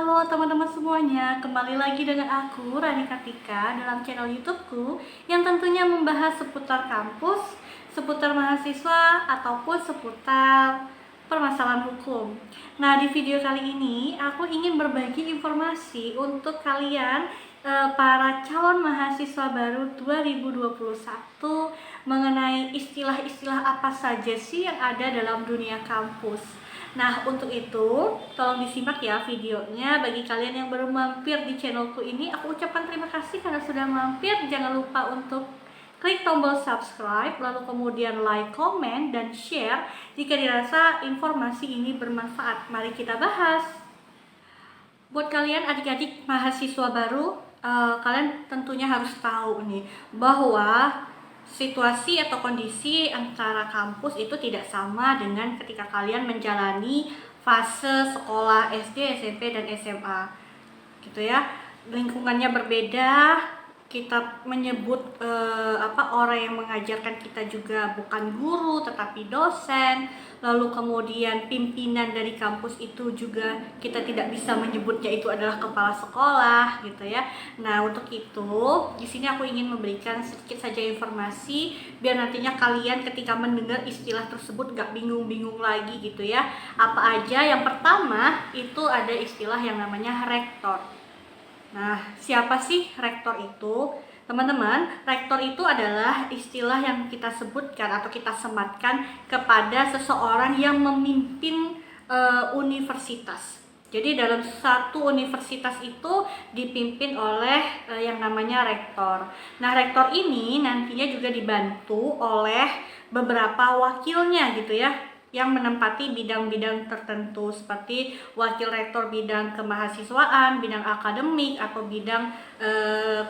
Halo teman-teman semuanya, kembali lagi dengan aku Rani Kartika dalam channel YouTubeku yang tentunya membahas seputar kampus, seputar mahasiswa, ataupun seputar permasalahan hukum. Nah, di video kali ini aku ingin berbagi informasi untuk kalian para calon mahasiswa baru 2021 mengenai istilah-istilah apa saja sih yang ada dalam dunia kampus. Nah, untuk itu, tolong disimak ya videonya. Bagi kalian yang baru mampir di channelku ini, aku ucapkan terima kasih karena sudah mampir. Jangan lupa untuk klik tombol subscribe, lalu kemudian like, comment, dan share jika dirasa informasi ini bermanfaat. Mari kita bahas. Buat kalian adik-adik mahasiswa baru, kalian tentunya harus tahu nih bahwa situasi atau kondisi antara kampus itu tidak sama dengan ketika kalian menjalani fase sekolah SD, SMP, dan SMA gitu ya. Lingkungannya berbeda, kita menyebut orang yang mengajarkan kita juga bukan guru tetapi dosen. Lalu kemudian pimpinan dari kampus itu juga kita tidak bisa menyebutnya itu adalah kepala sekolah gitu ya. Nah, untuk itu di sini aku ingin memberikan sedikit saja informasi biar nantinya kalian ketika mendengar istilah tersebut gak bingung-bingung lagi gitu ya. Apa aja? Yang pertama itu ada istilah yang namanya rektor. Nah, siapa sih rektor itu? Teman-teman, rektor itu adalah istilah yang kita sebutkan atau kita sematkan kepada seseorang yang memimpin universitas. Jadi dalam satu universitas itu dipimpin oleh yang namanya rektor. Nah, rektor ini nantinya juga dibantu oleh beberapa wakilnya gitu ya, yang menempati bidang-bidang tertentu seperti wakil rektor bidang kemahasiswaan, bidang akademik, atau bidang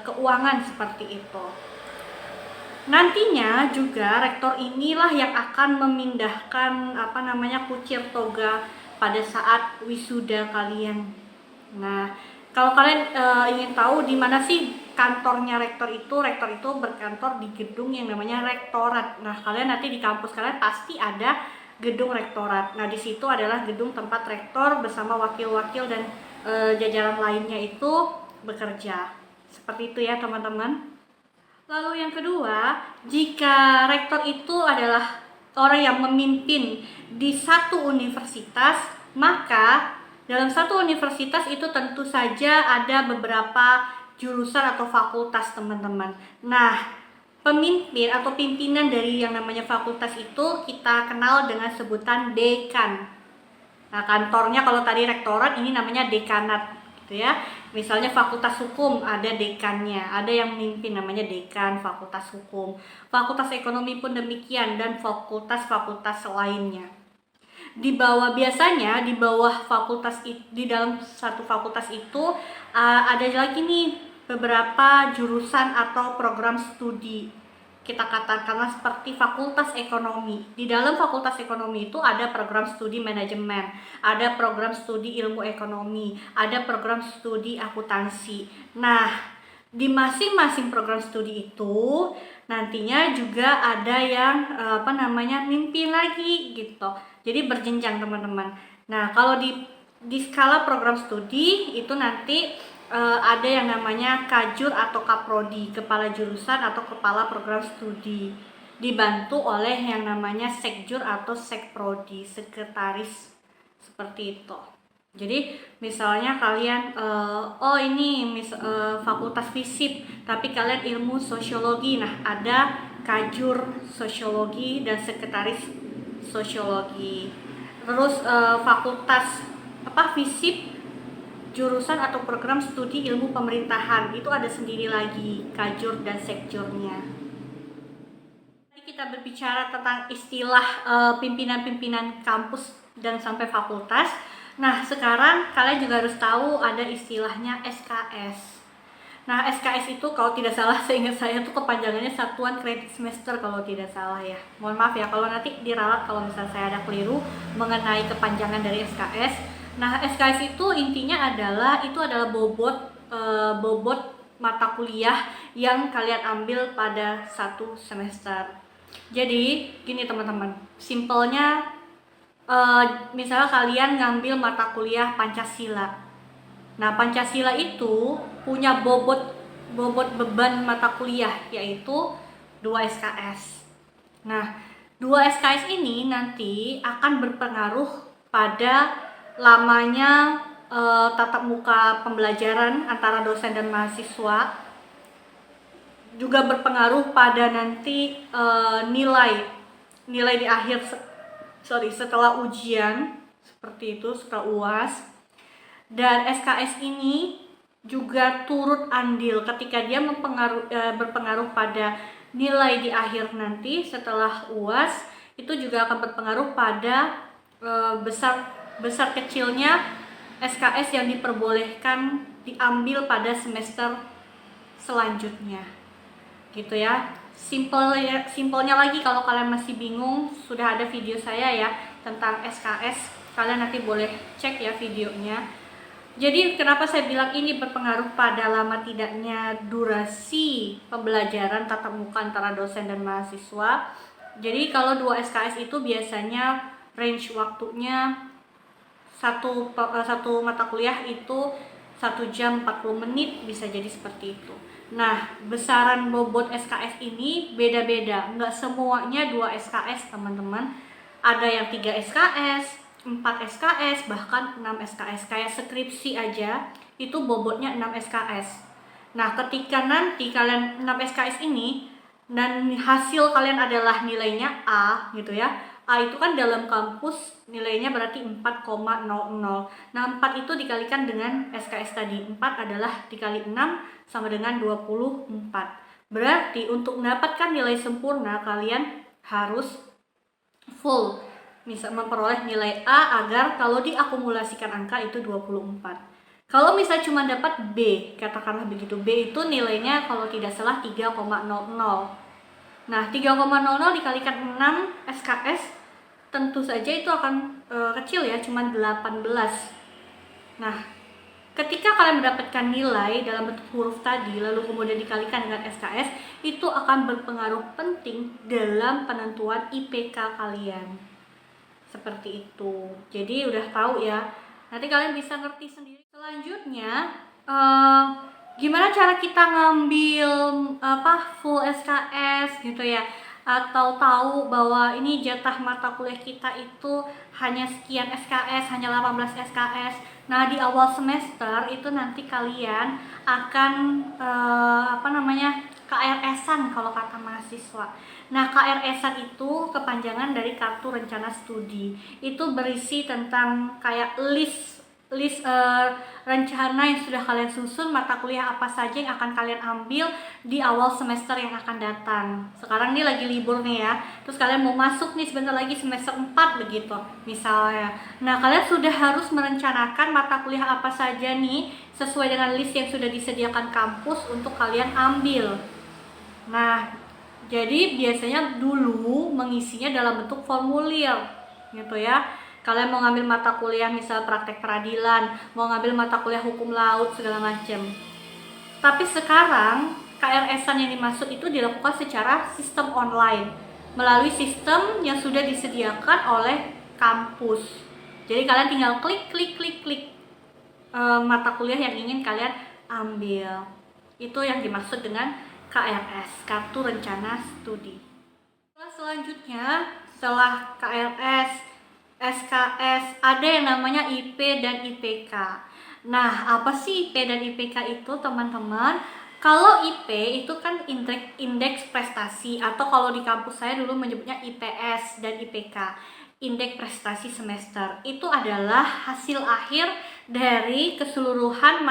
keuangan seperti itu. Nantinya juga rektor inilah yang akan memindahkan kucir toga pada saat wisuda kalian. Nah, kalau kalian ingin tahu di mana sih kantornya rektor itu berkantor di gedung yang namanya rektorat. Nah, kalian nanti di kampus kalian pasti ada gedung rektorat. Nah, di situ adalah gedung tempat rektor bersama wakil-wakil dan jajaran lainnya itu bekerja. Seperti itu ya, teman-teman. Lalu yang kedua, jika rektor itu adalah orang yang memimpin di satu universitas, maka dalam satu universitas itu tentu saja ada beberapa jurusan atau fakultas, teman-teman. Nah, pemimpin atau pimpinan dari yang namanya fakultas itu kita kenal dengan sebutan dekan. Nah, kantornya kalau tadi rektorat, ini namanya dekanat gitu ya. Misalnya fakultas hukum ada dekannya, ada yang memimpin namanya dekan fakultas hukum. Fakultas ekonomi pun demikian dan fakultas-fakultas lainnya. Biasanya di bawah fakultas di dalam satu fakultas itu ada lagi nih beberapa jurusan atau program studi. Kita katakanlah seperti fakultas ekonomi. Di dalam fakultas ekonomi itu ada program studi manajemen, ada program studi ilmu ekonomi, ada program studi akuntansi. Nah, di masing-masing program studi itu nantinya juga ada yang mimpin lagi gitu. Jadi berjenjang, teman-teman. Nah, kalau di skala program studi itu nanti ada yang namanya kajur atau kaprodi, kepala jurusan atau kepala program studi, dibantu oleh yang namanya sekjur atau sekprodi, sekretaris, seperti itu. Jadi misalnya kalian fakultas FISIP tapi kalian ilmu sosiologi, nah ada kajur sosiologi dan sekretaris sosiologi. Terus fakultas FISIP jurusan atau program studi ilmu pemerintahan itu ada sendiri lagi kajur dan sekjurnya. Tadi kita berbicara tentang istilah pimpinan-pimpinan kampus dan sampai fakultas. Nah, sekarang kalian juga harus tahu ada istilahnya SKS. Nah, SKS itu kalau tidak salah seingat saya tuh kepanjangannya Satuan Kredit Semester kalau tidak salah ya. Mohon maaf ya kalau nanti diralat kalau misalnya saya ada keliru mengenai kepanjangan dari SKS. Nah, SKS itu intinya adalah bobot mata kuliah yang kalian ambil pada satu semester. Jadi gini teman-teman, simpelnya misalnya kalian ngambil mata kuliah Pancasila. Nah, Pancasila itu punya bobot beban mata kuliah yaitu 2 SKS. Nah, 2 SKS ini nanti akan berpengaruh pada lamanya tatap muka pembelajaran antara dosen dan mahasiswa, juga berpengaruh pada nanti nilai di akhir setelah ujian seperti itu, setelah UAS. Dan SKS ini juga turut andil ketika dia berpengaruh pada nilai di akhir nanti setelah UAS. Itu juga akan berpengaruh pada besar kecilnya SKS yang diperbolehkan diambil pada semester selanjutnya, gitu ya. Simpelnya lagi, kalau kalian masih bingung, sudah ada video saya ya tentang SKS, kalian nanti boleh cek ya videonya. Jadi kenapa saya bilang ini berpengaruh pada lama tidaknya durasi pembelajaran tatap muka antara dosen dan mahasiswa. Jadi kalau 2 SKS itu biasanya range waktunya satu mata kuliah itu 1 jam 40 menit, bisa jadi seperti itu. Nah, besaran bobot SKS ini beda-beda, nggak semuanya 2 SKS teman-teman. Ada yang 3 SKS, 4 SKS, bahkan 6 SKS. Kayak skripsi aja itu bobotnya 6 SKS. Nah, ketika nanti kalian 6 SKS ini dan hasil kalian adalah nilainya A gitu ya. A itu kan dalam kampus nilainya berarti 4,00. Nah, 4 itu dikalikan dengan SKS tadi. 4 adalah dikali 6 sama dengan 24. Berarti untuk mendapatkan nilai sempurna kalian harus full bisa memperoleh nilai A agar kalau diakumulasikan angka itu 24. Kalau misalnya cuma dapat B, katakanlah begitu, B itu nilainya kalau tidak salah 3,00. Nah, 3,00 dikalikan 6 SKS, tentu saja itu akan kecil ya, cuma 18. Nah, ketika kalian mendapatkan nilai dalam bentuk huruf tadi, lalu kemudian dikalikan dengan SKS, itu akan berpengaruh penting dalam penentuan IPK kalian. Seperti itu. Jadi udah tahu ya. Nanti kalian bisa ngerti sendiri. Selanjutnya, gimana cara kita ngambil full SKS gitu ya, atau tahu bahwa ini jatah mata kuliah kita itu hanya sekian SKS, hanya 18 SKS. Nah, di awal semester itu nanti kalian akan KRS-an kalau kata mahasiswa. Nah, KRS-an itu kepanjangan dari kartu rencana studi. Itu berisi tentang kayak list rencana yang sudah kalian susun, mata kuliah apa saja yang akan kalian ambil di awal semester yang akan datang. Sekarang ini lagi libur nih ya, terus kalian mau masuk nih sebentar lagi semester 4 begitu misalnya. Nah, kalian sudah harus merencanakan mata kuliah apa saja nih sesuai dengan list yang sudah disediakan kampus untuk kalian ambil. Nah, jadi biasanya dulu mengisinya dalam bentuk formulir gitu ya. Kalian mau ngambil mata kuliah misal praktek peradilan, mau ngambil mata kuliah hukum laut segala macam. Tapi sekarang KRS-an yang dimaksud itu dilakukan secara sistem online melalui sistem yang sudah disediakan oleh kampus. Jadi kalian tinggal klik mata kuliah yang ingin kalian ambil. Itu yang dimaksud dengan KRS, Kartu Rencana Studi. Selanjutnya, setelah KRS, SKS, ada yang namanya IP dan IPK. Nah, apa sih IP dan IPK itu, teman-teman? Kalau IP itu kan indeks prestasi, atau kalau di kampus saya dulu menyebutnya IPS dan IPK, indeks prestasi semester. Itu adalah hasil akhir dari keseluruhan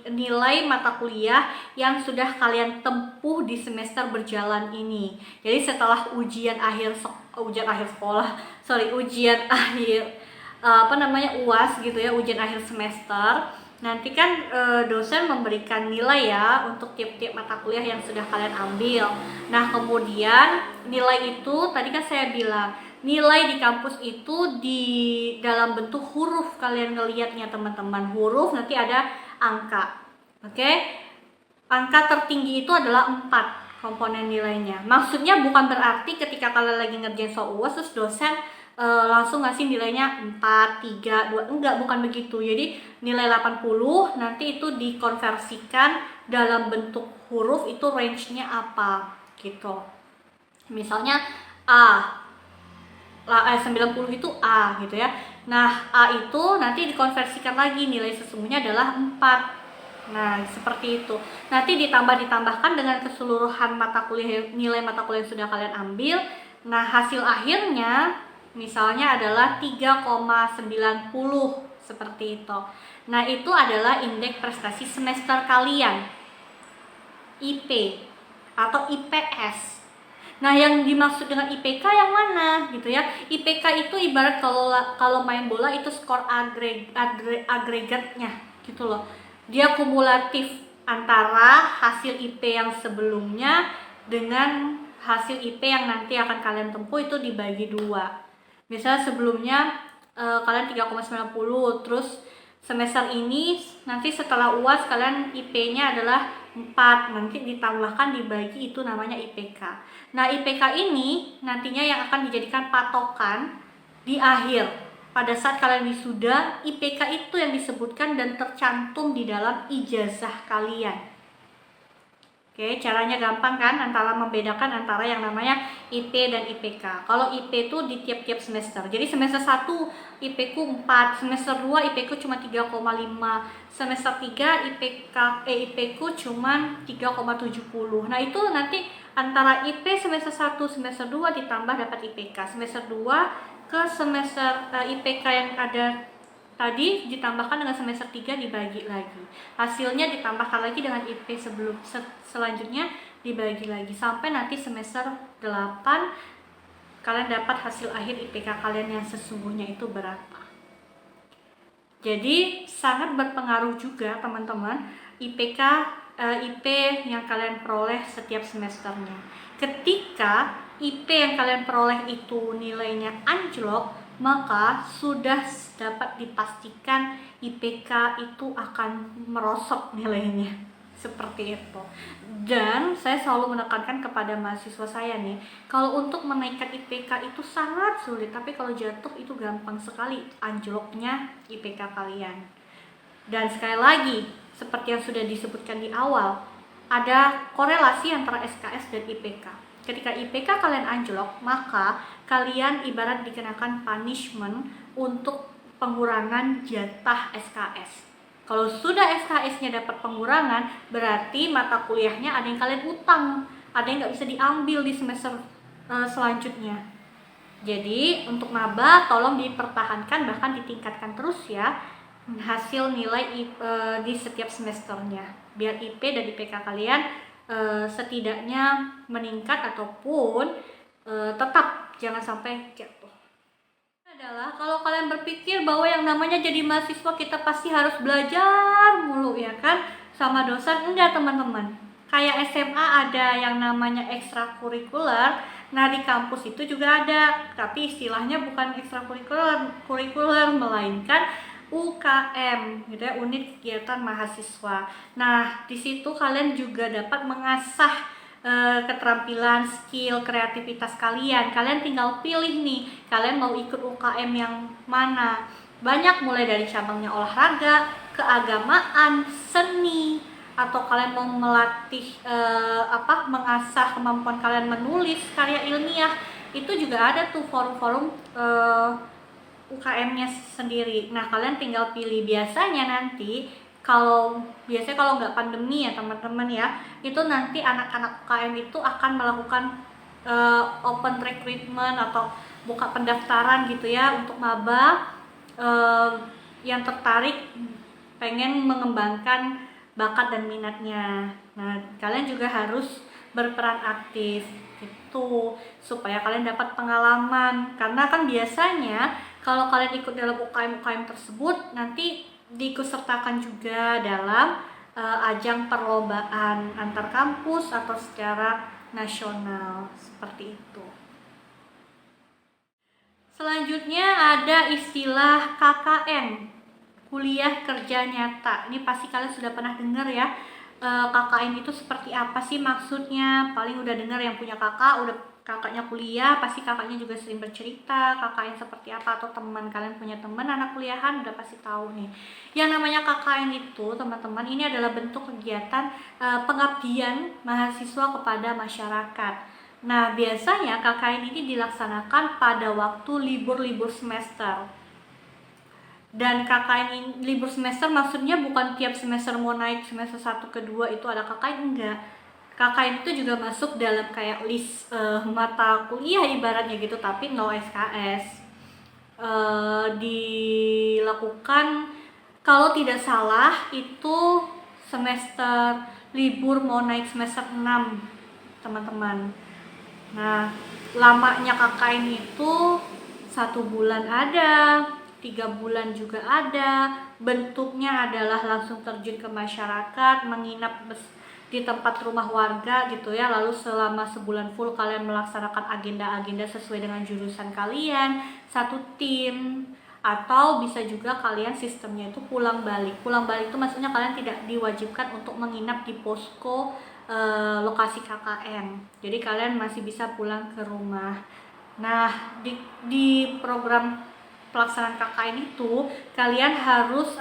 nilai mata kuliah yang sudah kalian tempuh di semester berjalan ini. Jadi setelah ujian akhir UAS gitu ya, ujian akhir semester, nanti kan dosen memberikan nilai ya untuk tiap-tiap mata kuliah yang sudah kalian ambil. Nah, kemudian nilai itu tadi kan saya bilang, nilai di kampus itu di dalam bentuk huruf, kalian ngelihatnya teman-teman, huruf nanti ada angka. Oke? Angka tertinggi itu adalah 4 komponen nilainya. Maksudnya bukan berarti ketika kalian lagi ngerjain soal UAS terus dosen langsung ngasih nilainya 4, 3, 2, enggak, bukan begitu. Jadi nilai 80 nanti itu dikonversikan dalam bentuk huruf, itu range-nya apa gitu. Misalnya A, 90 itu A gitu ya. Nah, A itu nanti dikonversikan lagi, nilai sesungguhnya adalah 4. Nah, seperti itu. Nanti ditambahkan dengan keseluruhan mata kuliah, nilai mata kuliah yang sudah kalian ambil. Nah, hasil akhirnya misalnya adalah 3,90 seperti itu. Nah, itu adalah indeks prestasi semester kalian, IP atau IPS. Nah, yang dimaksud dengan IPK yang mana gitu ya? IPK itu ibarat kalau main bola itu skor agregatnya gitu loh. Dia kumulatif antara hasil IP yang sebelumnya dengan hasil IP yang nanti akan kalian tempuh, itu dibagi 2. Misalnya sebelumnya kalian 3,90, terus semester ini nanti setelah UAS kalian IP-nya adalah 4, nanti ditambahkan dibagi, itu namanya IPK. Nah, IPK ini nantinya yang akan dijadikan patokan di akhir. Pada saat kalian wisuda, IPK itu yang disebutkan dan tercantum di dalam ijazah kalian. Oke, caranya gampang kan, antara membedakan antara yang namanya IP dan IPK. Kalau IP itu di tiap-tiap semester. Jadi semester 1 IP ku 4, semester 2 IP ku cuma 3,5, semester 3 IP ku cuma 3,70. Nah, itu nanti antara IP semester 1 semester 2 ditambah dapat IPK. Semester 2 ke semester IPK yang ada tadi ditambahkan dengan semester 3 dibagi lagi. Hasilnya ditambahkan lagi dengan IP selanjutnya dibagi lagi. Sampai nanti semester 8 kalian dapat hasil akhir IPK kalian yang sesungguhnya itu berapa. Jadi sangat berpengaruh juga teman-teman IP yang kalian peroleh setiap semesternya. Ketika IP yang kalian peroleh itu nilainya anjlok, maka sudah dapat dipastikan IPK itu akan merosot nilainya. Seperti itu. Dan saya selalu menekankan kepada mahasiswa saya nih, kalau untuk menaikkan IPK itu sangat sulit, tapi kalau jatuh itu gampang sekali anjloknya IPK kalian. Dan sekali lagi, seperti yang sudah disebutkan di awal, ada korelasi antara SKS dan IPK. Ketika IPK kalian anjlok, maka kalian ibarat dikenakan punishment untuk pengurangan jatah SKS. Kalau sudah SKS-nya dapat pengurangan, berarti mata kuliahnya ada yang kalian utang, ada yang nggak bisa diambil di semester selanjutnya. Jadi untuk maba tolong dipertahankan, bahkan ditingkatkan terus ya hasil nilai di setiap semesternya, biar IP dan IPK kalian setidaknya meningkat ataupun tetap jangan sampai jatuh. Adalah kalau kalian berpikir bahwa yang namanya jadi mahasiswa kita pasti harus belajar mulu ya kan sama dosen, enggak teman-teman. Kayak SMA ada yang namanya ekstrakurikuler. Nah, di kampus itu juga ada, tapi istilahnya bukan ekstrakurikuler melainkan UKM gitu ya, unit kegiatan mahasiswa. Nah, di situ kalian juga dapat mengasah keterampilan, skill, kreativitas kalian. Kalian tinggal pilih nih, kalian mau ikut UKM yang mana. Banyak, mulai dari cabangnya olahraga, keagamaan, seni, atau kalian mau melatih mengasah kemampuan kalian menulis karya ilmiah. Itu juga ada tuh forum-forum UKM-nya sendiri. Nah, kalian tinggal pilih. Biasanya nanti kalau nggak pandemi ya teman-teman ya, itu nanti anak-anak UKM itu akan melakukan open recruitment atau buka pendaftaran gitu ya untuk maba yang tertarik pengen mengembangkan bakat dan minatnya. Nah, kalian juga harus berperan aktif gitu supaya kalian dapat pengalaman, karena kan biasanya kalau kalian ikut dalam UKM tersebut nanti diikutsertakan juga dalam ajang perlombaan antar kampus atau secara nasional seperti itu. Selanjutnya ada istilah KKN, kuliah kerja nyata. Ini pasti kalian sudah pernah dengar ya. KKN itu seperti apa sih maksudnya? Paling udah dengar yang punya kakak udah kakaknya kuliah, pasti kakaknya juga sering bercerita KKN seperti apa, atau teman kalian punya teman anak kuliahan udah pasti tahu nih. Yang namanya KKN itu teman-teman, ini adalah bentuk kegiatan pengabdian mahasiswa kepada masyarakat. Nah, biasanya KKN ini dilaksanakan pada waktu libur-libur semester. Dan KKN ini, libur semester maksudnya bukan tiap semester mau naik semester 1 ke 2 itu ada KKN, enggak. KKN itu juga masuk dalam kayak list mata kuliah ibaratnya gitu, tapi no SKS. Dilakukan kalau tidak salah itu semester libur mau naik semester 6 teman-teman. Nah, lamanya KKN itu 1 bulan ada, 3 bulan juga ada. Bentuknya adalah langsung terjun ke masyarakat, menginap di tempat rumah warga gitu ya. Lalu selama sebulan full kalian melaksanakan agenda-agenda sesuai dengan jurusan kalian, satu tim. Atau bisa juga kalian sistemnya itu pulang balik. Pulang balik itu maksudnya kalian tidak diwajibkan untuk menginap di posko lokasi KKN. Jadi kalian masih bisa pulang ke rumah. Nah, di program pelaksanaan KKN itu kalian harus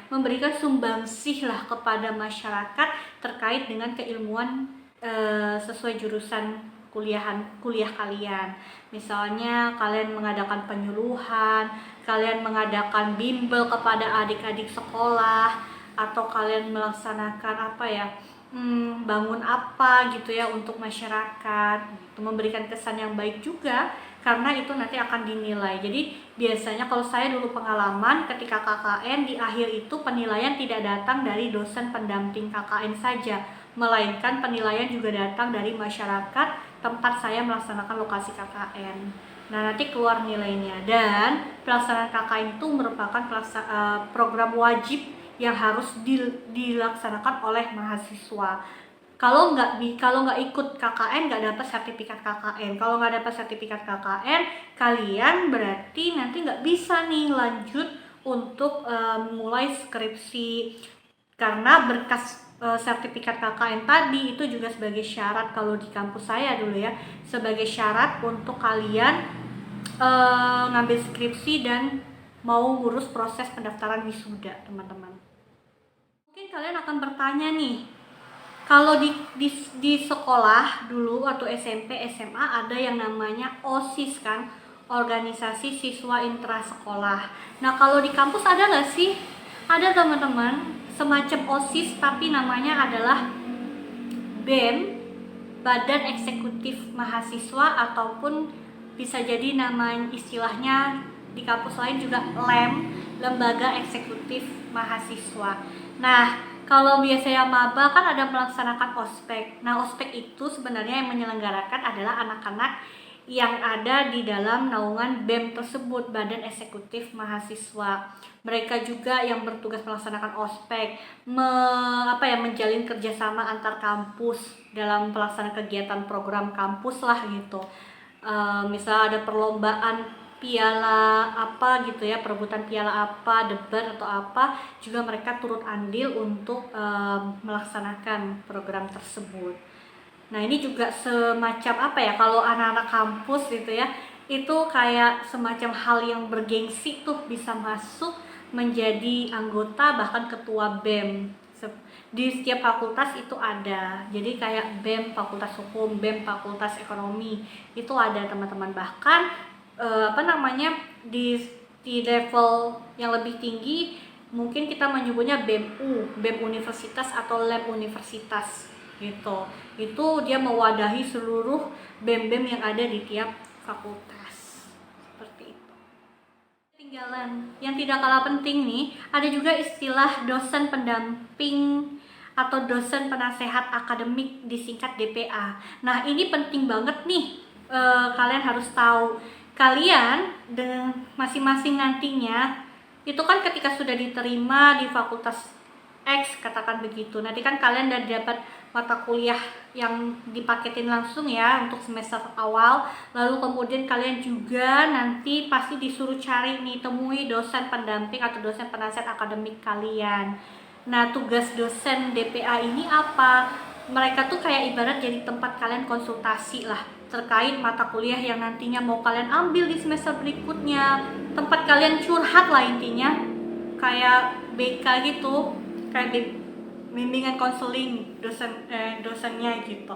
memberikan sumbangsih lah kepada masyarakat terkait dengan keilmuan sesuai jurusan kuliah kalian. Misalnya kalian mengadakan penyuluhan, kalian mengadakan bimbel kepada adik-adik sekolah, atau kalian melaksanakan bangun apa gitu ya untuk masyarakat, gitu. Memberikan kesan yang baik juga, karena itu nanti akan dinilai. Jadi biasanya kalau saya dulu pengalaman ketika KKN, di akhir itu penilaian tidak datang dari dosen pendamping KKN saja, melainkan penilaian juga datang dari masyarakat tempat saya melaksanakan lokasi KKN. Nah, nanti keluar nilainya. Dan pelaksanaan KKN itu merupakan program wajib yang harus dilaksanakan oleh mahasiswa. Kalau nggak ikut KKN nggak dapat sertifikat KKN. Kalau nggak dapat sertifikat KKN, kalian berarti nanti nggak bisa nih lanjut untuk mulai skripsi, karena berkas sertifikat KKN tadi itu juga sebagai syarat. Kalau di kampus saya dulu ya, sebagai syarat untuk kalian ngambil skripsi dan mau ngurus proses pendaftaran wisuda, teman-teman. Mungkin kalian akan bertanya nih, kalau di sekolah dulu waktu SMP, SMA ada yang namanya OSIS kan, organisasi siswa intrasekolah. Nah, kalau di kampus ada nggak sih? Ada teman-teman, semacam OSIS tapi namanya adalah BEM, Badan Eksekutif Mahasiswa, ataupun bisa jadi nama istilahnya di kampus lain juga LEM, Lembaga Eksekutif Mahasiswa. Nah, kalau biasanya maba kan ada melaksanakan ospek. Nah, ospek itu sebenarnya yang menyelenggarakan adalah anak-anak yang ada di dalam naungan BEM tersebut, Badan Eksekutif Mahasiswa. Mereka juga yang bertugas melaksanakan ospek, menjalin kerjasama antar kampus dalam pelaksanaan kegiatan program kampus lah gitu. Misal ada perlombaan piala apa gitu ya, perebutan piala apa, debat atau apa, juga mereka turut andil untuk melaksanakan program tersebut. Nah, ini juga semacam kalau anak-anak kampus gitu ya, itu kayak semacam hal yang bergengsi tuh bisa masuk menjadi anggota bahkan ketua BEM. Di setiap fakultas itu ada. Jadi kayak BEM Fakultas Hukum, BEM Fakultas Ekonomi, itu ada teman-teman. Bahkan di level yang lebih tinggi mungkin kita menyebutnya BEM Universitas atau Lab Universitas gitu. Itu dia mewadahi seluruh BEM-BEM yang ada di tiap fakultas. Seperti itu. Tinggalan yang tidak kalah penting nih, ada juga istilah dosen pendamping atau dosen penasehat akademik, disingkat DPA. Nah, ini penting banget nih, kalian harus tahu. Kalian dengan masing-masing nantinya itu kan ketika sudah diterima di fakultas X, katakan begitu, nanti kan kalian udah dapat mata kuliah yang dipaketin langsung ya untuk semester awal. Lalu kemudian kalian juga nanti pasti disuruh cari nih, temui dosen pendamping atau dosen penasihat akademik kalian. Nah, tugas dosen DPA ini apa? Mereka tuh kayak ibarat jadi tempat kalian konsultasi lah terkait mata kuliah yang nantinya mau kalian ambil di semester berikutnya, tempat kalian curhat lah intinya, kayak BK gitu, kayak bimbingan konseling dosennya gitu.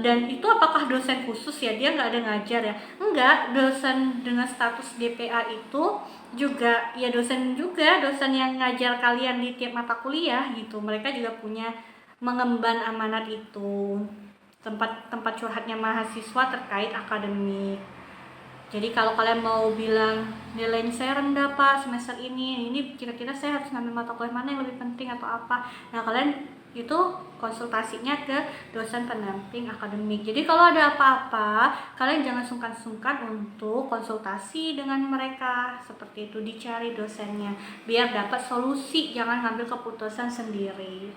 Dan itu apakah dosen khusus ya, dia nggak ada ngajar ya? Enggak, dosen dengan status DPA itu juga ya dosen yang ngajar kalian di tiap mata kuliah gitu. Mereka juga punya mengemban amanat itu, tempat curhatnya mahasiswa terkait akademik. Jadi kalau kalian mau bilang nilainya saya rendah Pak semester ini kira-kira saya harus ngambil mata kuliah mana yang lebih penting atau apa, nah kalian itu konsultasinya ke dosen pendamping akademik. Jadi kalau ada apa-apa kalian jangan sungkan-sungkan untuk konsultasi dengan mereka, seperti itu, dicari dosennya biar dapat solusi, jangan ngambil keputusan sendiri.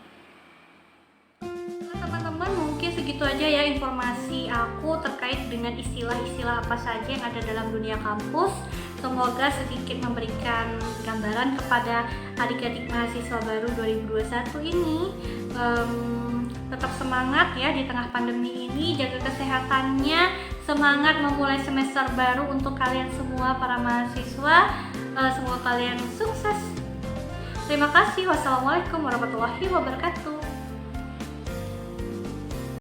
Teman-teman, mungkin segitu aja ya informasi aku terkait dengan istilah-istilah apa saja yang ada dalam dunia kampus. Semoga sedikit memberikan gambaran kepada adik-adik mahasiswa baru 2021 ini. Tetap semangat ya di tengah pandemi ini, jaga kesehatannya, semangat memulai semester baru untuk kalian semua para mahasiswa. Semoga kalian sukses. Terima kasih. Wassalamualaikum warahmatullahi wabarakatuh.